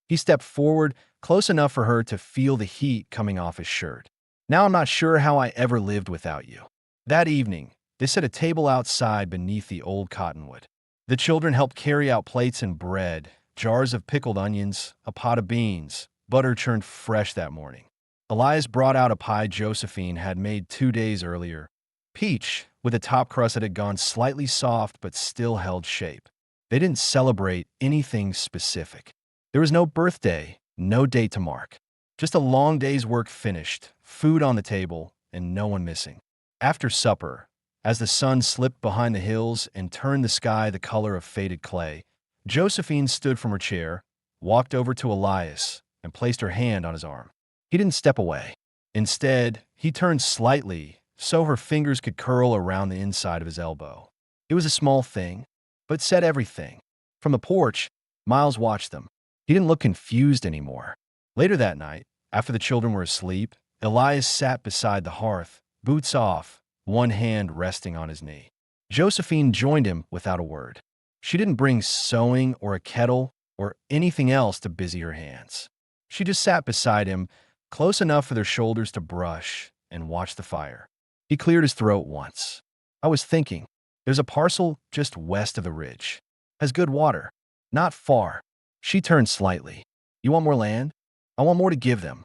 [SPEAKER 1] He stepped forward, close enough for her to feel the heat coming off his shirt. "Now I'm not sure how I ever lived without you." That evening, they set a table outside beneath the old cottonwood. The children helped carry out plates and bread, jars of pickled onions, a pot of beans, butter churned fresh that morning. Elias brought out a pie Josephine had made 2 days earlier. Peach, with a top crust that had gone slightly soft but still held shape. They didn't celebrate anything specific. There was no birthday, no date to mark. Just a long day's work finished, food on the table, and no one missing. After supper, as the sun slipped behind the hills and turned the sky the color of faded clay, Josephine stood from her chair, walked over to Elias, and placed her hand on his arm. He didn't step away. Instead, he turned slightly so her fingers could curl around the inside of his elbow. It was a small thing, but said everything. From the porch, Miles watched them. He didn't look confused anymore. Later that night, after the children were asleep, Elias sat beside the hearth, boots off, one hand resting on his knee. Josephine joined him without a word. She didn't bring sewing or a kettle or anything else to busy her hands. She just sat beside him, close enough for their shoulders to brush, and watched the fire. He cleared his throat once. "I was thinking, there's a parcel just west of the ridge. Has good water. Not far." She turned slightly. "You want more land? I want more to give them."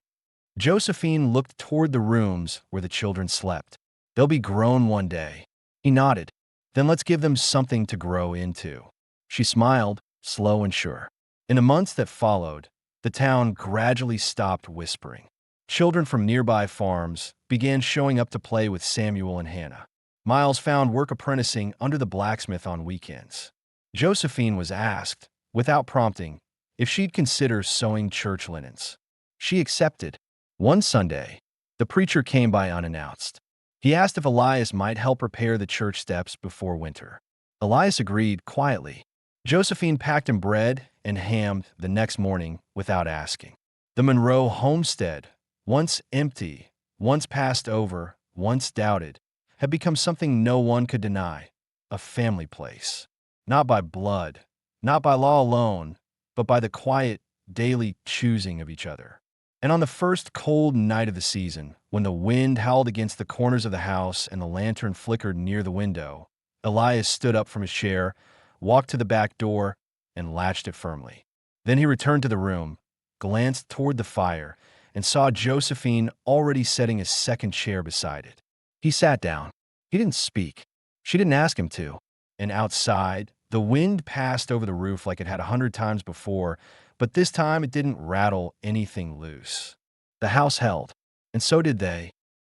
[SPEAKER 1] Josephine looked toward the rooms where the children slept. "They'll be grown one day." He nodded. "Then let's give them something to grow into." She smiled, slow and sure. In the months that followed, the town gradually stopped whispering. Children from nearby farms began showing up to play with Samuel and Hannah. Miles found work apprenticing under the blacksmith on weekends. Josephine was asked, without prompting, if she'd consider sewing church linens. She accepted. One Sunday, the preacher came by unannounced. He asked if Elias might help repair the church steps before winter. Elias agreed quietly. Josephine packed him bread and ham the next morning without asking. The Monroe homestead, once empty, once passed over, once doubted, had become something no one could deny, a family place. Not by blood, not by law alone, but by the quiet, daily choosing of each other. And on the first cold night of the season, when the wind howled against the corners of the house and the lantern flickered near the window, Elias stood up from his chair, walked to the back door, and latched it firmly. Then he returned to the room, glanced toward the fire, and saw Josephine already setting a second chair beside it. He sat down. He didn't speak. She didn't ask him to. And outside, the wind passed over the roof like it had 100 times before, but this time it didn't rattle anything loose. The house held, and so did they.